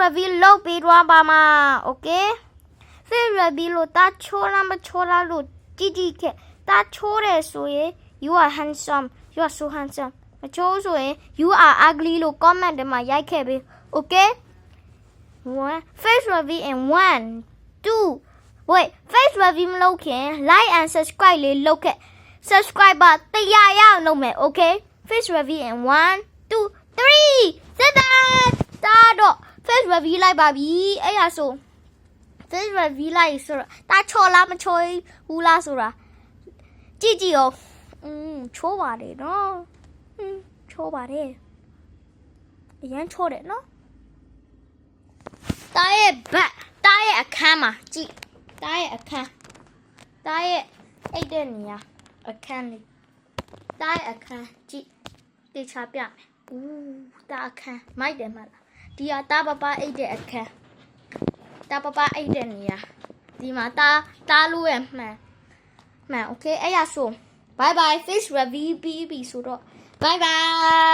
review လုပ်ပေးသွားပါမှာ okay face review လို့တာချိုးလားမချိုးလားလို့ကြည့်ကြည့်ခဲ့တာချိုးတယ်ဆိုရင် you are handsome you are so handsome မချိုးဆိုရင် you are ugly လို့ comment ထဲမှာရိုက်ခဲ့ပေး okay face review in 1 2 wait face review မလုပ်ခင် like and subscribe လေးလုပ်ခဲ့ subscriber 100ရအောင်လုပ်မယ် okay face review in 1 2 3 set that တာတော့ face review လိုက်ပါပြီအဲ့ဒါဆို face review လိုက်ဆိုတော့တာချော်လားမချော်ဘူးလားဆိုတာကြည့်ကြည့်အောင်ချိုးပါတယ်နော်ချိုးပါတယ်အရင်ချိုးတယ်နော်တာရဲ့ဘက်တာရဲ့အခန်းမှာကြည့်တာရဲ့အခန်းတာရဲ့အိတ်တဲ့နေရာအခန်းလေးတာရဲ့အခန်းကြည့်တေချာပြမယ်တာအခန်းမိုက်တယ်မလားဒီဟာတာပပအိတ်တဲ့အခန်းတာပပအိတ်တဲ့နေရာဒီမှာတာလို့ရမှန် okay အဲ့ရဆို bye bye fish review ပြီးပြီဆိုတော့ bye bye